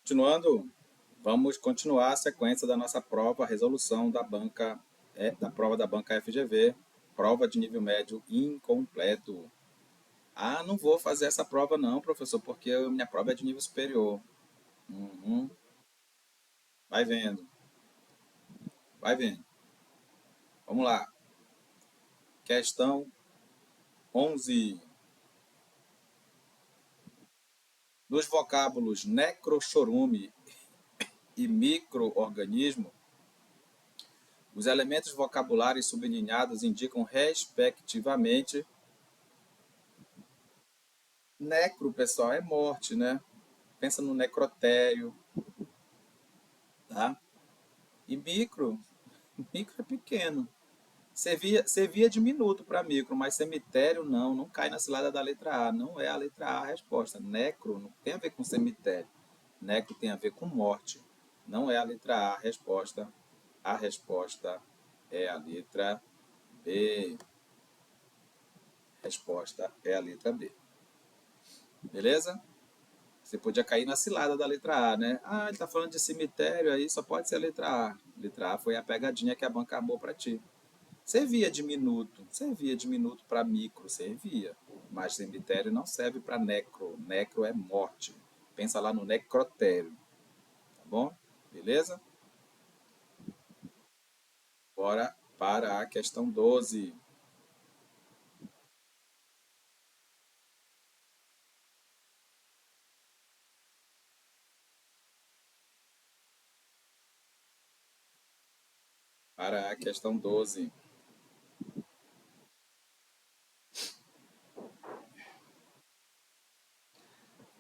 Continuando, vamos continuar a sequência da nossa prova, a resolução da banca, da prova da banca FGV, prova de nível médio incompleto. Ah, não vou fazer essa prova não, professor, porque minha prova é de nível superior. Uhum. Vai vendo, vai vendo. Vamos lá. Questão 11. Nos vocábulos necrochorume e micro-organismo, os elementos vocabulários sublinhados indicam, respectivamente, necro, pessoal, é morte, né? Pensa no necrotério, tá? E micro é pequeno. Servia de minuto para micro, mas cemitério não cai na cilada da letra A. Não é a letra A a resposta. Necro não tem a ver com cemitério. Necro tem a ver com morte. Não é a letra A a resposta. A resposta é a letra B. Resposta é a letra B. Beleza? Você podia cair na cilada da letra A, né? Ah, ele está falando de cemitério, aí só pode ser a letra A. A letra A foi a pegadinha que a banca armou para ti. Servia de minuto para micro, servia. Mas cemitério não serve para necro. Necro é morte. Pensa lá no necrotério. Tá bom? Beleza? Bora para a questão 12. Para a questão 12.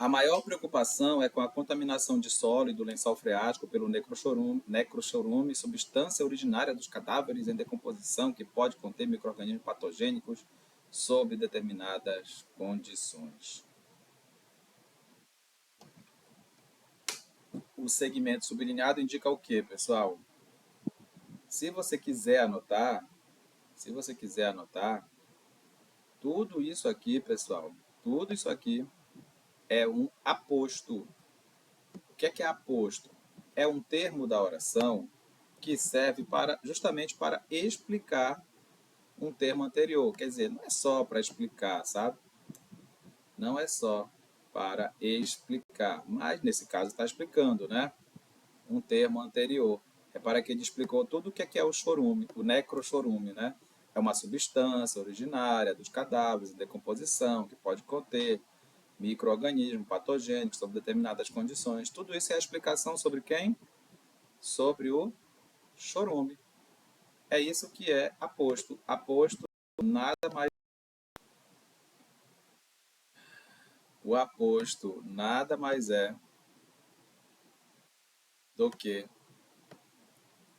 A maior preocupação é com a contaminação de solo e do lençol freático pelo necrochorume, substância originária dos cadáveres em decomposição que pode conter micro-organismos patogênicos sob determinadas condições. O segmento sublinhado indica o quê, pessoal? Se você quiser anotar, tudo isso aqui, pessoal, tudo isso aqui é um aposto. O que é aposto? É um termo da oração que serve justamente para explicar um termo anterior. Quer dizer, não é só para explicar, sabe? Não é só para explicar, mas nesse caso está explicando, né? Um termo anterior. Repara que ele explicou tudo o que é o chorume, o necrochorume, né? É uma substância originária dos cadáveres em decomposição que pode conter micro-organismos patogênicos sob determinadas condições. Tudo isso é a explicação sobre quem? Sobre o chorume. É isso que é aposto. Aposto nada mais. O aposto nada mais é do que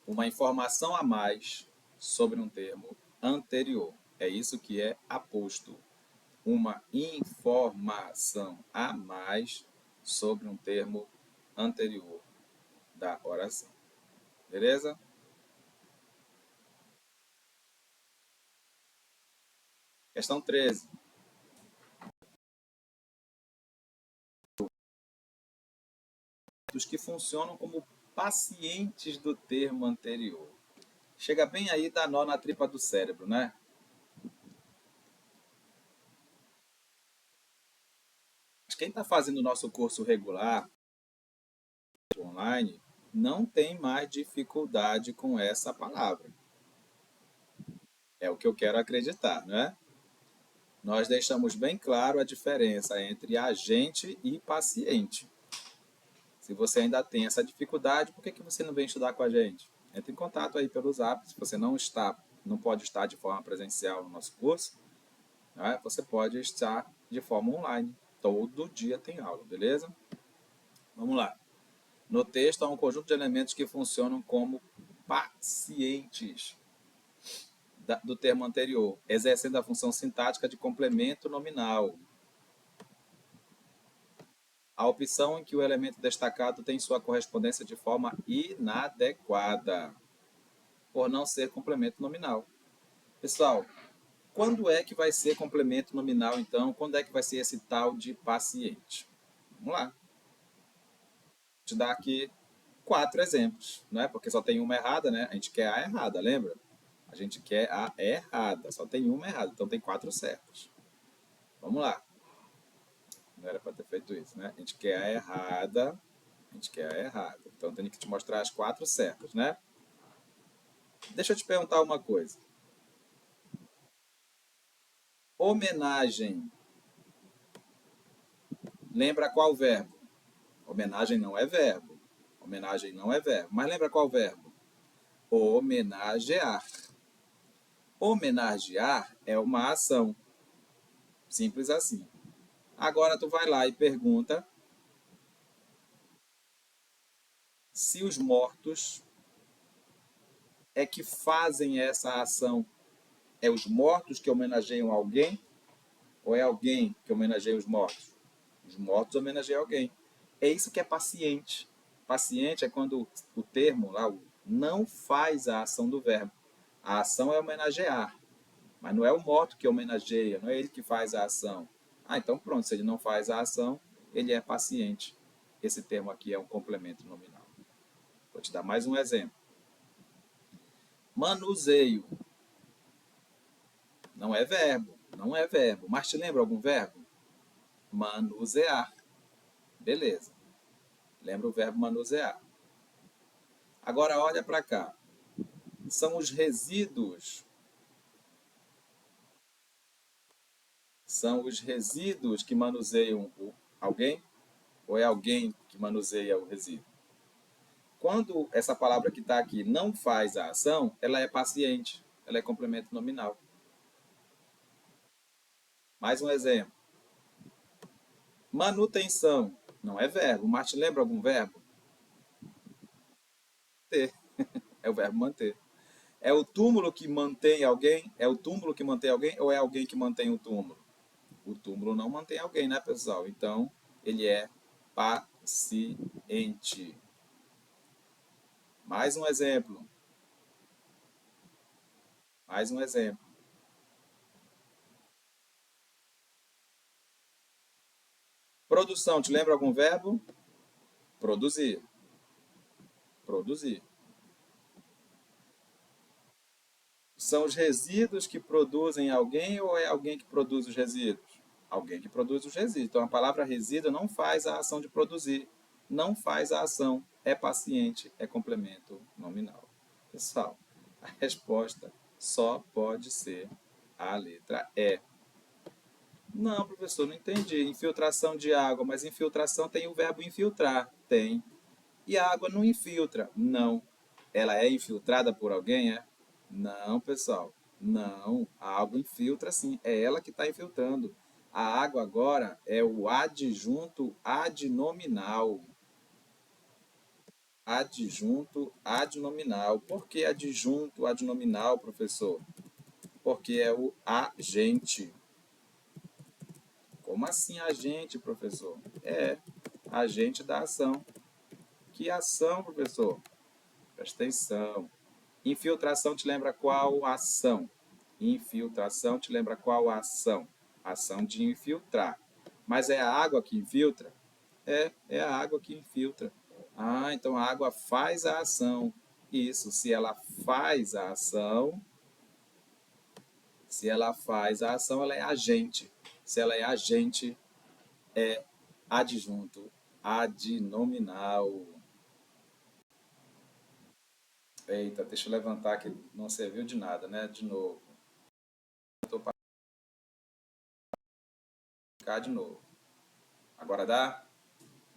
uma informação a mais sobre um termo anterior. É isso que é aposto. Uma informação a mais sobre um termo anterior da oração. Beleza? Questão 13. Os que funcionam como pacientes do termo anterior. Chega bem aí, dá nó na tripa do cérebro, né? Quem está fazendo o nosso curso regular, online, não tem mais dificuldade com essa palavra. É o que eu quero acreditar, né? Nós deixamos bem claro a diferença entre agente e paciente. Se você ainda tem essa dificuldade, por que você não vem estudar com a gente? Entre em contato aí pelo Zap. Se você não pode estar de forma presencial no nosso curso, né? Você pode estar de forma online. Todo dia tem aula, beleza? Vamos lá. No texto há um conjunto de elementos que funcionam como pacientes do termo anterior, exercendo a função sintática de complemento nominal. A opção em que o elemento destacado tem sua correspondência de forma inadequada, por não ser complemento nominal. Pessoal, quando é que vai ser complemento nominal, então? Quando é que vai ser esse tal de paciente? Vamos lá. te dar aqui 4 exemplos, né? Porque só tem uma errada, né? A gente quer a errada, lembra? A gente quer a errada, só tem uma errada, então tem 4 certas. Vamos lá. Não era para ter feito isso, né? A gente quer a errada, a gente quer a errada. Então tem que te mostrar as 4 certas, né? Deixa eu te perguntar uma coisa. Homenagem. Lembra qual verbo? Homenagem não é verbo. Homenagem não é verbo. Mas lembra qual verbo? Homenagear. Homenagear é uma ação. Simples assim. Agora tu vai lá e pergunta se os mortos é que fazem essa ação. É os mortos que homenageiam alguém ou é alguém que homenageia os mortos? Os mortos homenageiam alguém. É isso que é paciente. Paciente é quando o termo lá não faz a ação do verbo. A ação é homenagear, mas não é o morto que homenageia, não é ele que faz a ação. Ah, então pronto, se ele não faz a ação, ele é paciente. Esse termo aqui é um complemento nominal. Vou te dar mais um exemplo. Manuseio. Não é verbo, não é verbo. Mas te lembra algum verbo? Manusear. Beleza. Lembra o verbo manusear. Agora olha para cá. São os resíduos. São os resíduos que manuseiam alguém? Ou é alguém que manuseia o resíduo? Quando essa palavra que está aqui não faz a ação, ela é paciente. Ela é complemento nominal. Mais um exemplo. Manutenção. Não é verbo, mas te lembra algum verbo? Ter. É o verbo manter. É o túmulo que mantém alguém? É o túmulo que mantém alguém ou é alguém que mantém o túmulo? O túmulo não mantém alguém, né, pessoal? Então, ele é paciente. Mais um exemplo. Mais um exemplo. Produção, te lembra algum verbo? Produzir. Produzir. São os resíduos que produzem alguém ou é alguém que produz os resíduos? Alguém que produz os resíduos. Então, a palavra resíduo não faz a ação de produzir. Não faz a ação. É paciente, é complemento nominal. Pessoal, a resposta só pode ser a letra E. Não, professor, não entendi. Infiltração de água, mas infiltração tem o verbo infiltrar. Tem. E a água não infiltra. Não. Ela é infiltrada por alguém, é? Não, pessoal. Não. A água infiltra sim. É ela que está infiltrando. A água agora é o adjunto adnominal. Adjunto adnominal. Por que adjunto adnominal, professor? Porque é o agente. Como assim agente, professor? É agente da ação. Que ação, professor? Presta atenção. Infiltração te lembra qual ação? Infiltração te lembra qual ação? Ação de infiltrar. Mas é a água que infiltra? É a água que infiltra. Ah, então a água faz a ação. Isso, se ela faz a ação, ela é agente. Se ela é agente, é adjunto, adnominal. Eita, deixa eu levantar que não serviu de nada, né? De novo. Estou para cá de novo. Agora dá?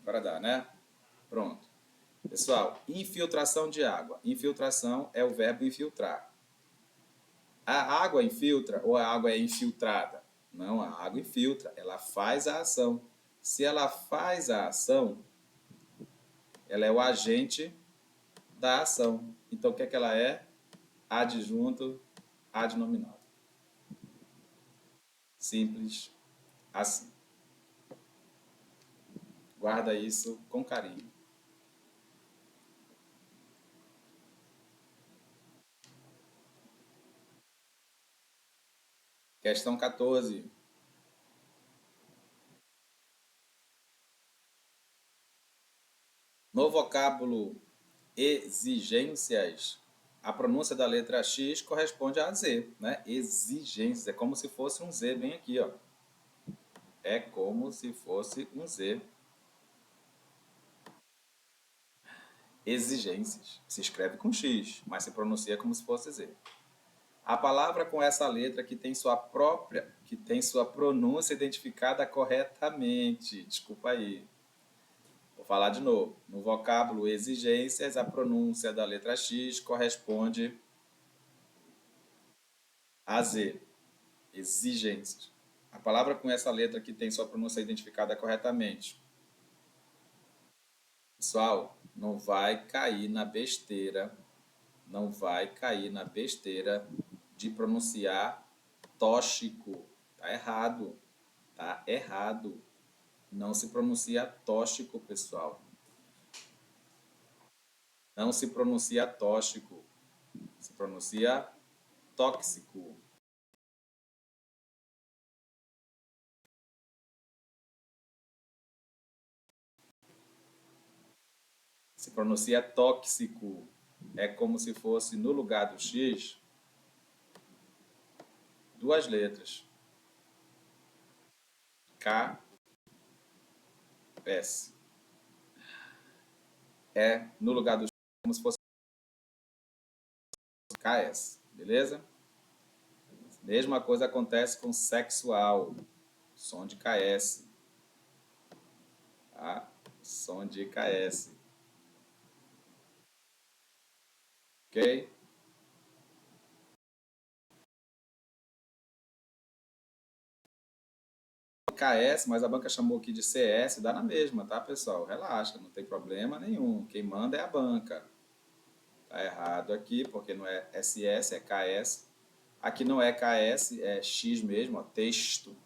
Agora dá, né? Pronto. Pessoal, infiltração de água. Infiltração é o verbo infiltrar. A água infiltra ou a água é infiltrada? Não, a água infiltra. Ela faz a ação. Se ela faz a ação, ela é o agente da ação. Então, o que é que ela é? Adjunto adnominal. Simples assim. Guarda isso com carinho. Questão 14. No vocábulo exigências, a pronúncia da letra X corresponde a Z, né? Exigências, é como se fosse um Z bem aqui, ó. É como se fosse um Z. Exigências. Se escreve com X, mas se pronuncia como se fosse Z. A palavra com essa letra que tem sua pronúncia identificada corretamente. Desculpa aí. Vou falar de novo. No vocábulo exigências, a pronúncia da letra X corresponde a Z. Exigências. A palavra com essa letra que tem sua pronúncia identificada corretamente. Pessoal, não vai cair na besteira, não vai cair na besteira de pronunciar tóxico. Tá errado. Tá errado. Não se pronuncia tóxico, pessoal. Não se pronuncia tóxico. Se pronuncia tóxico. Se pronuncia tóxico. É como se fosse no lugar do X, duas letras. K, S. É no lugar do X, como se fosse KS. Beleza? Mesma coisa acontece com sexual. Som de KS. Tá? Som de KS. Ok? KS, mas a banca chamou aqui de CS, dá na mesma, tá, pessoal? Relaxa, não tem problema nenhum. Quem manda é a banca. Tá errado aqui, porque não é SS, é KS. Aqui não é KS, é X mesmo, ó, texto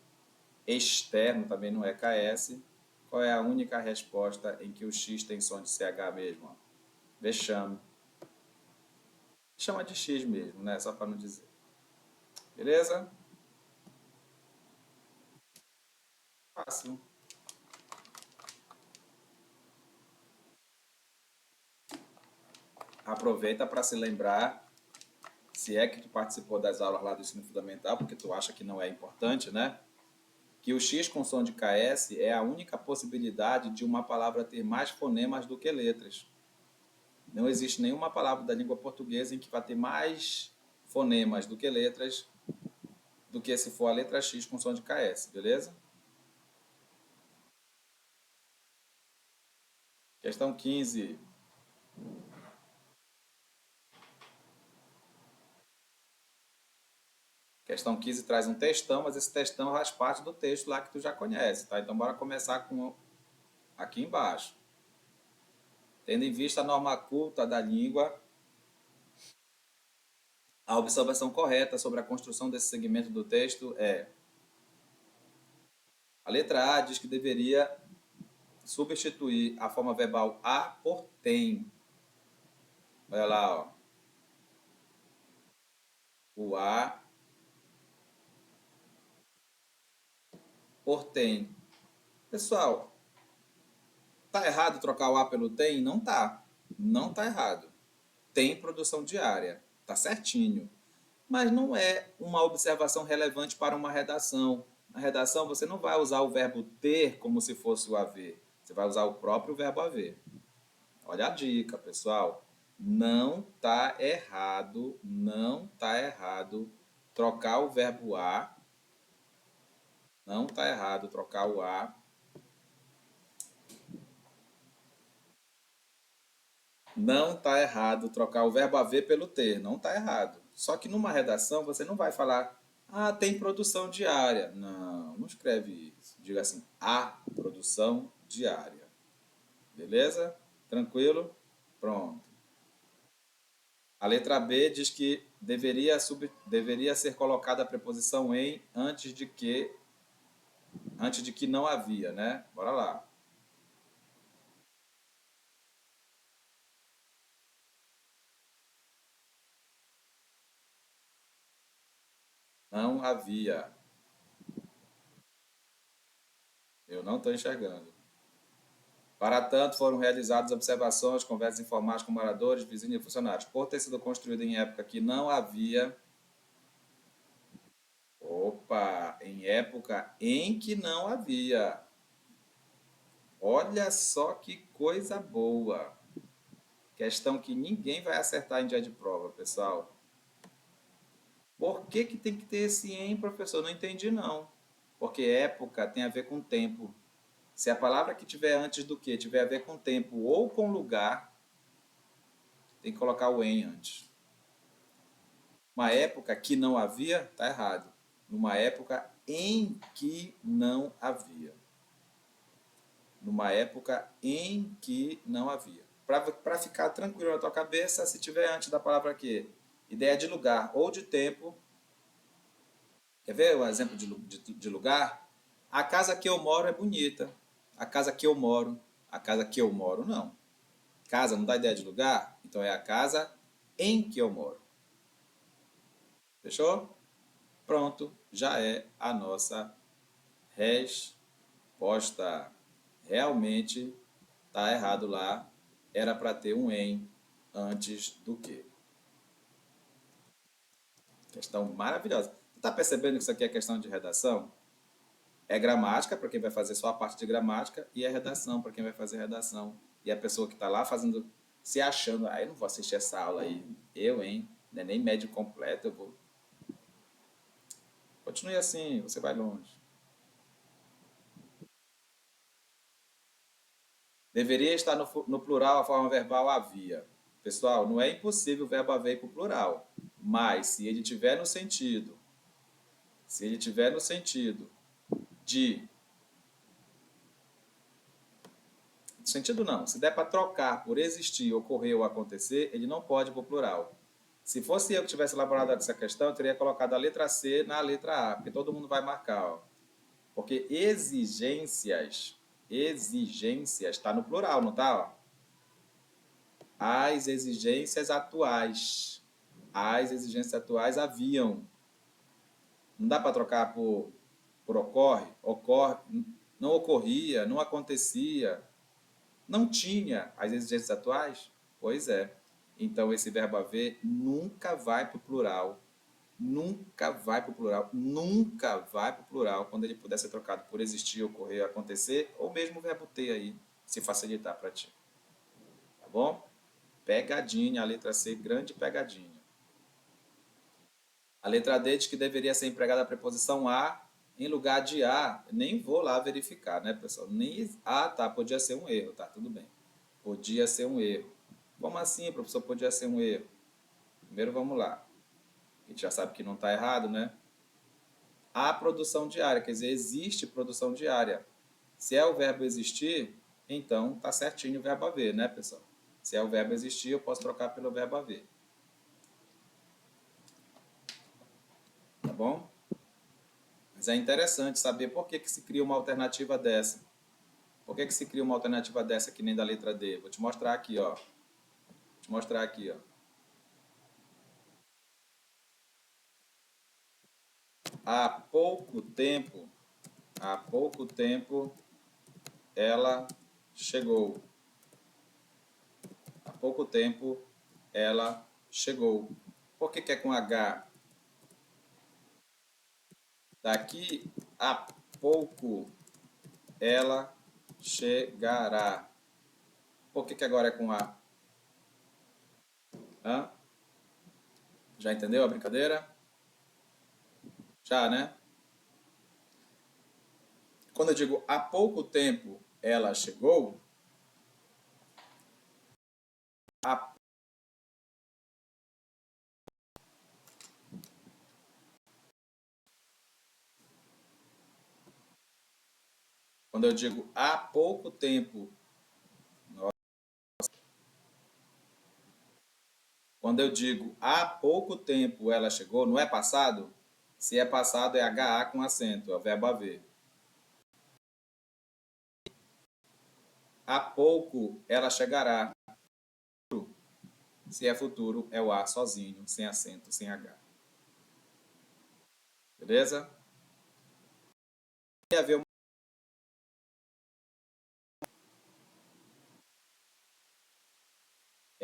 externo também não é KS. Qual é a única resposta em que o X tem som de CH mesmo? Ó? Vexame. Chama de X mesmo, né? Só para não dizer. Beleza? Fácil. Aproveita para se lembrar, se é que tu participou das aulas lá do ensino fundamental, porque tu acha que não é importante, né? Que o X com som de KS é a única possibilidade de uma palavra ter mais fonemas do que letras. Não existe nenhuma palavra da língua portuguesa em que vai ter mais fonemas do que letras do que se for a letra X com som de KS, beleza? Questão 15. Questão 15 traz um textão, mas esse textão faz parte do texto lá que tu já conhece, tá? Então bora começar com aqui embaixo. Tendo em vista a norma culta da língua, a observação correta sobre a construção desse segmento do texto é: a letra A diz que deveria substituir a forma verbal a por tem. Olha lá, ó. O a por tem. Pessoal, tá errado trocar o a pelo tem? Não tá. Não tá errado. Tem produção diária. Tá certinho. Mas não é uma observação relevante para uma redação. Na redação, você não vai usar o verbo ter como se fosse o haver. Você vai usar o próprio verbo haver. Olha a dica, pessoal. Não tá errado, não tá errado trocar o verbo a, não tá errado trocar o a, não tá errado trocar o verbo haver pelo ter, não tá errado. Só que numa redação você não vai falar, ah, tem produção diária. Não, não escreve isso. Diga assim, a produção diária. Beleza? Tranquilo? Pronto. A letra B diz que deveria ser colocada a preposição em antes de que não havia, né? Bora lá. Não havia. Eu não estou enxergando. Para tanto, foram realizadas observações, conversas informais com moradores, vizinhos e funcionários. Por ter sido construído em época que não havia. Opa! Em época em que não havia. Olha só que coisa boa. Questão que ninguém vai acertar em dia de prova, pessoal. Por que que tem que ter esse em, professor? Não entendi, não. Porque época tem a ver com tempo. Se a palavra que tiver antes do que tiver a ver com tempo ou com lugar, tem que colocar o em antes. Uma época que não havia, tá errado. Numa época em que não havia. Numa época em que não havia. Para ficar tranquilo na tua cabeça, se tiver antes da palavra que ideia de lugar ou de tempo. Quer ver um exemplo de lugar? A casa que eu moro é bonita. A casa que eu moro. A casa que eu moro, não. Casa não dá ideia de lugar? Então é a casa em que eu moro. Fechou? Pronto, já é a nossa resposta. Realmente está errado lá. Era para ter um em antes do que. Questão maravilhosa. Você está percebendo que isso aqui é questão de redação? É gramática para quem vai fazer só a parte de gramática e é redação para quem vai fazer redação. E a pessoa que está lá fazendo, se achando, eu não vou assistir essa aula aí. Eu, hein? Não é nem médio completo, eu vou. Continue assim, você vai longe. Deveria estar no plural a forma verbal havia. Pessoal, não é impossível o verbo haver ir para o plural. Mas se ele tiver no sentido de. Sentido não. Se der para trocar por existir, ocorrer ou acontecer, ele não pode ir para o plural. Se fosse eu que tivesse elaborado essa questão, eu teria colocado a letra C na letra A, porque todo mundo vai marcar. Ó. Porque exigências está no plural, não está? As exigências atuais. As exigências atuais haviam. Não dá para trocar por ocorre, não ocorria, não acontecia, não tinha as exigências atuais? Pois é. Então, esse verbo haver nunca vai para o plural. Nunca vai para o plural. Nunca vai para o plural quando ele puder ser trocado por existir, ocorrer, acontecer, ou mesmo o verbo ter aí, se facilitar para ti. Tá bom? Pegadinha, a letra C, grande pegadinha. A letra D diz que deveria ser empregada a preposição a em lugar de a. Nem vou lá verificar, né, pessoal? Nem. Ah, tá, podia ser um erro, tá, tudo bem. Podia ser um erro. Como assim, professor? Podia ser um erro. Primeiro vamos lá. A gente já sabe que não está errado, né? Há produção diária, quer dizer, existe produção diária. Se é o verbo existir, então está certinho o verbo haver, né, pessoal? Se é o verbo existir, eu posso trocar pelo verbo haver. Tá bom? Mas é interessante saber por que se cria uma alternativa dessa. Por que se cria uma alternativa dessa que nem da letra D? Vou te mostrar aqui, ó. Vou te mostrar aqui, ó. Há pouco tempo, ela chegou. Há pouco tempo, ela chegou. Por que é com H? Daqui a pouco, ela chegará. Por que agora é com A? Hã? Já entendeu a brincadeira? Já, né? Quando eu digo há pouco tempo ela chegou, a... quando eu digo há pouco tempo, quando eu digo há pouco tempo ela chegou, não é passado? Se é passado é HA com acento, é o verbo haver. Há pouco ela chegará. Se é futuro, é o A sozinho, sem acento, sem H. Beleza? E haver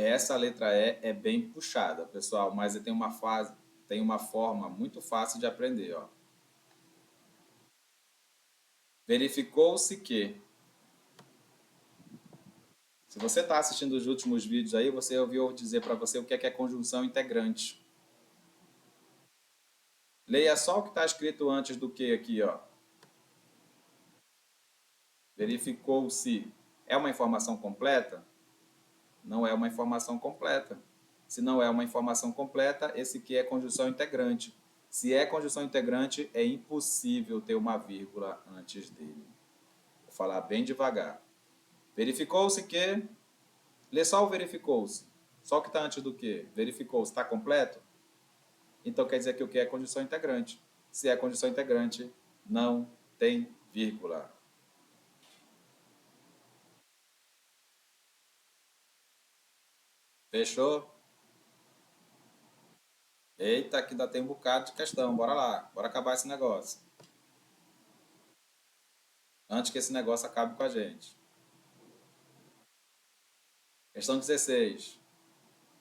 Essa letra E é bem puxada, pessoal, mas tem uma forma muito fácil de aprender, ó. Verificou-se que, se você está assistindo os últimos vídeos aí, você ouviu dizer para você o que é conjunção integrante. Leia só o que está escrito antes do que aqui, ó. Verificou-se. É uma informação completa? Não é uma informação completa. Se não é uma informação completa, esse que é conjunção integrante. Se é conjunção integrante, é impossível ter uma vírgula antes dele. Vou falar bem devagar. Verificou-se que. Lê só o verificou-se. Só o que está antes do que? Verificou-se. Está completo? Então quer dizer que o que é conjunção integrante. Se é conjunção integrante, não tem vírgula. Fechou? Eita, que ainda tem um bocado de questão. Bora lá. Bora acabar esse negócio. Antes que esse negócio acabe com a gente. Questão 16.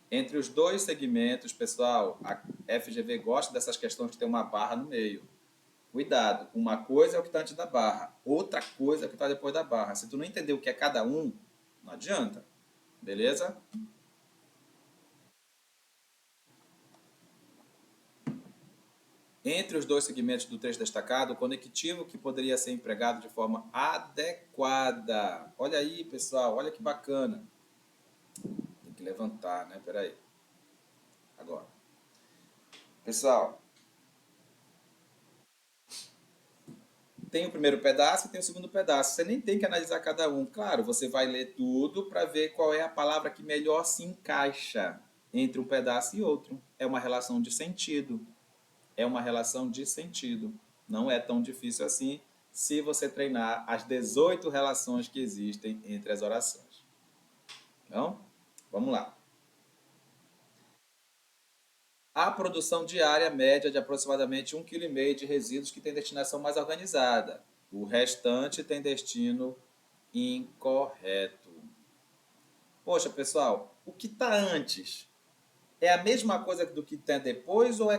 Entre os dois segmentos, pessoal, a FGV gosta dessas questões que tem uma barra no meio. Cuidado, uma coisa é o que está antes da barra, outra coisa é o que está depois da barra. Se tu não entender o que é cada um, não adianta. Beleza? Entre os dois segmentos do trecho destacado, o conectivo que poderia ser empregado de forma adequada. Olha aí, pessoal, olha que bacana. Tem que levantar, né? Peraí. Agora. Pessoal, tem o primeiro pedaço e tem o segundo pedaço. Você nem tem que analisar cada um. Claro, você vai ler tudo para ver qual é a palavra que melhor se encaixa entre um pedaço e outro. É uma relação de sentido. É uma relação de sentido. Não é tão difícil assim se você treinar as 18 relações que existem entre as orações. Então, vamos lá. A produção diária média de aproximadamente 1,5 kg de resíduos que tem destinação mais organizada. O restante tem destino incorreto. Poxa, pessoal, o que está antes é a mesma coisa do que tem depois ou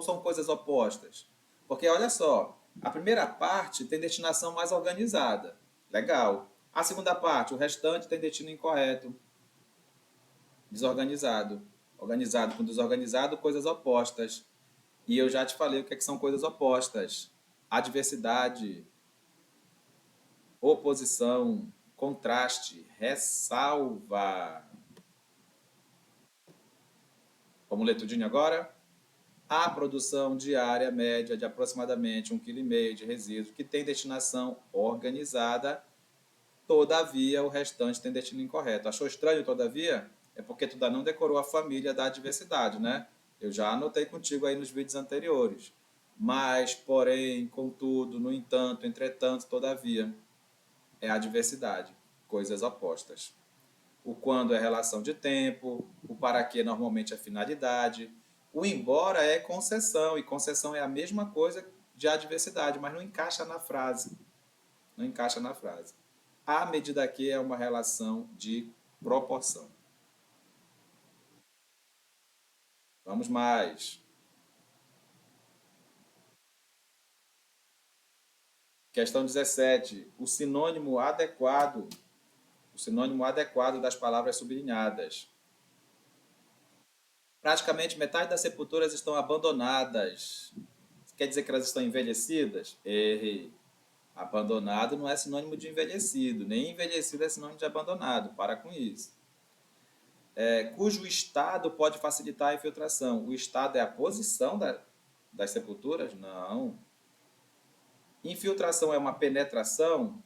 são coisas opostas? Porque olha só, a primeira parte tem destinação mais organizada. Legal. A segunda parte, o restante tem destino incorreto. Desorganizado. Organizado com desorganizado, coisas opostas. E eu já te falei o que são coisas opostas. Adversidade, oposição, contraste, ressalva. Vamos ler tudinho agora? A produção diária média de aproximadamente 1,5 kg de resíduos que tem destinação organizada, todavia o restante tem destino incorreto. Achou estranho, todavia? É porque tu ainda não decorou a família da adversidade, né? Eu já anotei contigo aí nos vídeos anteriores. Mas, porém, contudo, no entanto, entretanto, todavia, é a adversidade, coisas opostas. O quando é relação de tempo, o para que normalmente é finalidade, o embora é concessão, e concessão é a mesma coisa de adversidade, mas não encaixa na frase. Não encaixa na frase. A medida que é uma relação de proporção. Vamos mais. Questão 17. O sinônimo adequado das palavras sublinhadas. Praticamente metade das sepulturas estão abandonadas. Quer dizer que elas estão envelhecidas? Errei. Abandonado não é sinônimo de envelhecido, nem envelhecido é sinônimo de abandonado. Para com isso. Cujo estado pode facilitar a infiltração. O estado é a posição das sepulturas? Não. Infiltração é uma penetração?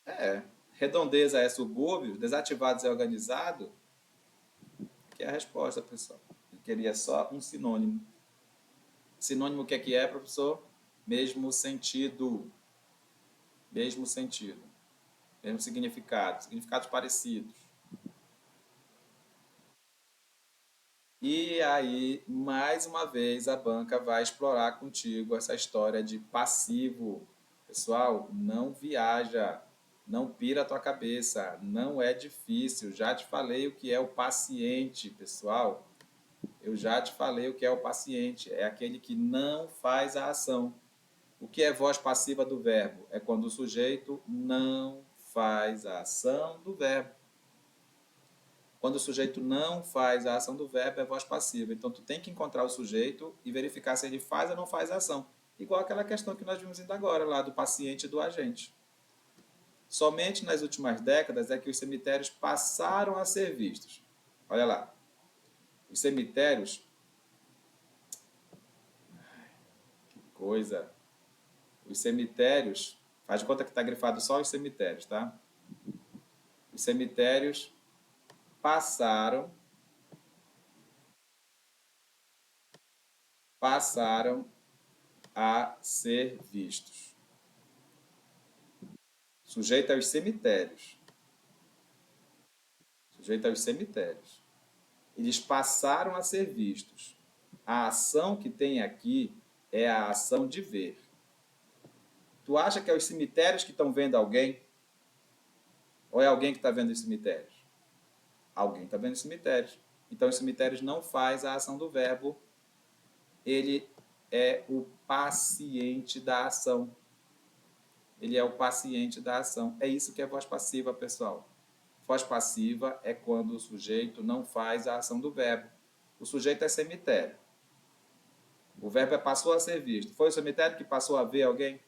É. Redondeza é subúrbio? Desativados é organizado? Que é a resposta, pessoal. Eu queria só um sinônimo. Sinônimo o que é, professor? Mesmo sentido. Mesmo sentido. Mesmo significado. Significados parecidos. E aí, mais uma vez, a banca vai explorar contigo essa história de passivo. Pessoal, não viaja. Não pira a tua cabeça, não é difícil. Já te falei o que é o paciente, pessoal. Eu já te falei o que é o paciente. É aquele que não faz a ação. O que é voz passiva do verbo? É quando o sujeito não faz a ação do verbo. Quando o sujeito não faz a ação do verbo, é voz passiva. Então, tu tem que encontrar o sujeito e verificar se ele faz ou não faz a ação. Igual aquela questão que nós vimos ainda agora, lá do paciente e do agente. Somente nas últimas décadas é que os cemitérios passaram a ser vistos. Olha lá. Os cemitérios... Que coisa. Os cemitérios... Faz de conta que está grifado só os cemitérios, tá? Os cemitérios passaram a ser vistos. Sujeito aos cemitérios. Sujeito aos cemitérios. Eles passaram a ser vistos. A ação que tem aqui é a ação de ver. Tu acha que é os cemitérios que estão vendo alguém? Ou é alguém que está vendo os cemitérios? Alguém está vendo os cemitérios. Então, os cemitérios não faz a ação do verbo. Ele é o paciente da ação. Ele é o paciente da ação. É isso que é voz passiva, pessoal. Voz passiva é quando o sujeito não faz a ação do verbo. O sujeito é cemitério. O verbo passou a ser visto. Foi o cemitério que passou a ver alguém?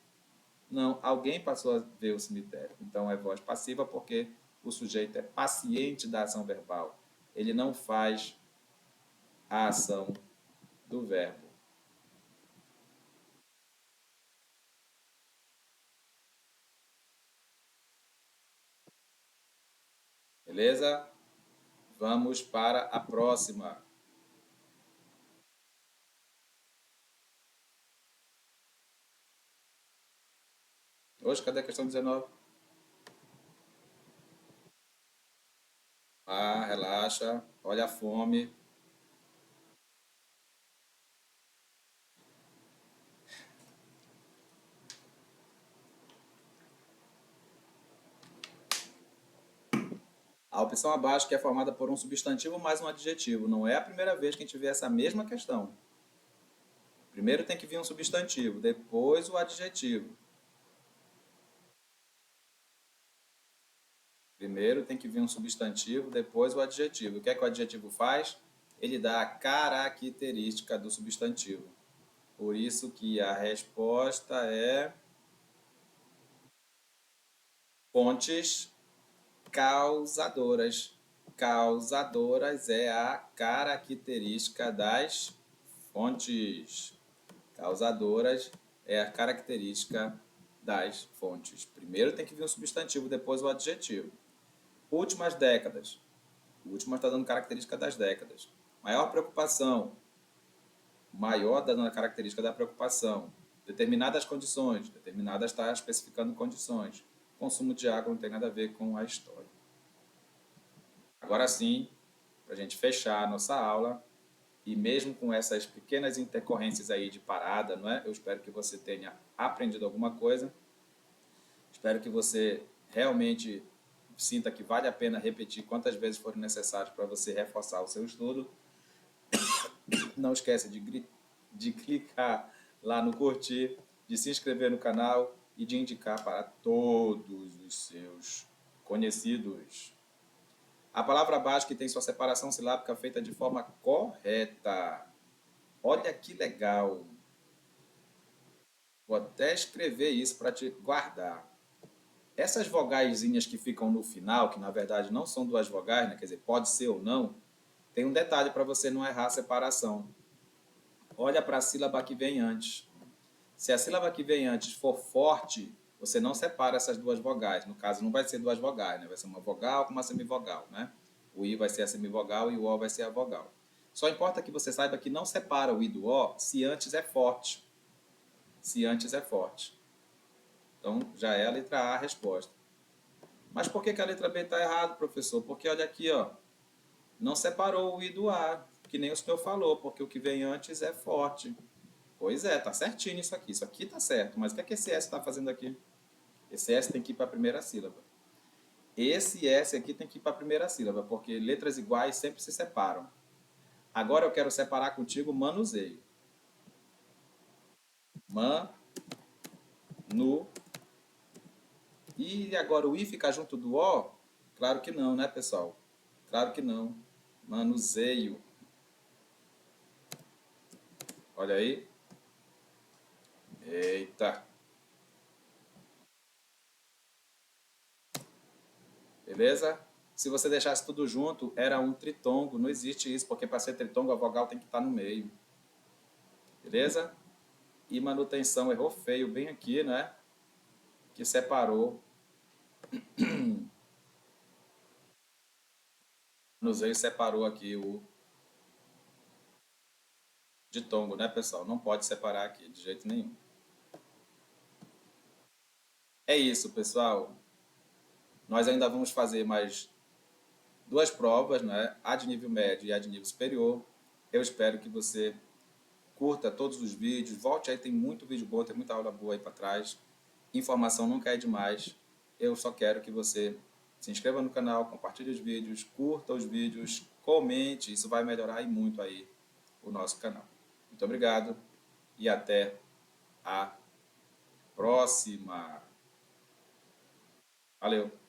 Não, alguém passou a ver o cemitério. Então é voz passiva porque o sujeito é paciente da ação verbal. Ele não faz a ação do verbo. Beleza? Vamos para a próxima. Hoje, cadê a questão 19? Ah, relaxa. Olha a fome. A opção abaixo, que é formada por um substantivo mais um adjetivo. Não é a primeira vez que a gente vê essa mesma questão. Primeiro tem que vir um substantivo, depois o adjetivo. Primeiro tem que vir um substantivo, depois o adjetivo. O que é que o adjetivo faz? Ele dá a característica do substantivo. Por isso que a resposta é fontes causadoras. Causadoras é a característica das fontes. Causadoras é a característica das fontes. Primeiro tem que vir um substantivo, depois o adjetivo. Últimas décadas. O último está dando característica das décadas. Maior preocupação. Maior dando a característica da preocupação. Determinadas condições. Determinadas está especificando condições. Consumo de água não tem nada a ver com a história. Agora sim, para a gente fechar a nossa aula, e mesmo com essas pequenas intercorrências aí de parada, não é? Eu espero que você tenha aprendido alguma coisa. Espero que você realmente sinta que vale a pena repetir quantas vezes forem necessárias para você reforçar o seu estudo. Não esqueça de clicar lá no curtir, de se inscrever no canal e de indicar para todos os seus conhecidos. A palavra básica tem sua separação silábica feita de forma correta. Olha que legal. Vou até escrever isso para te guardar. Essas vogaizinhas que ficam no final, que na verdade não são duas vogais, né? Quer dizer, pode ser ou não, tem um detalhe para você não errar a separação. Olha para a sílaba que vem antes. Se a sílaba que vem antes for forte, você não separa essas duas vogais. No caso, não vai ser duas vogais, né? Vai ser uma vogal com uma semivogal, né? O I vai ser a semivogal e o O vai ser a vogal. Só importa que você saiba que não separa o I do O se antes é forte. Se antes é forte. Então, já é a letra A a resposta. Mas por que a letra B está errada, professor? Porque olha aqui, ó, não separou o I do A, que nem o senhor falou, porque o que vem antes é forte. Pois é, tá certinho isso aqui. Isso aqui tá certo. Mas o que é que esse S está fazendo aqui? Esse S tem que ir para a primeira sílaba. Esse S aqui tem que ir para a primeira sílaba, porque letras iguais sempre se separam. Agora eu quero separar contigo manuseio. Man, nu. E agora o I fica junto do O? Claro que não, né, pessoal? Claro que não. Manuseio. Olha aí. Eita. Beleza? Se você deixasse tudo junto, era um tritongo. Não existe isso, porque para ser tritongo a vogal tem que estar no meio. Beleza? E manutenção errou feio bem aqui, né? Que separou. Manuseio separou aqui o ditongo, né, pessoal? Não pode separar aqui de jeito nenhum. É isso, pessoal. Nós ainda vamos fazer mais duas provas, né? A de nível médio e a de nível superior. Eu espero que você curta todos os vídeos, volte aí, tem muito vídeo bom, tem muita aula boa aí para trás. Informação nunca é demais. Eu só quero que você se inscreva no canal, compartilhe os vídeos, curta os vídeos, comente, isso vai melhorar e muito aí o nosso canal. Muito obrigado e até a próxima. Valeu!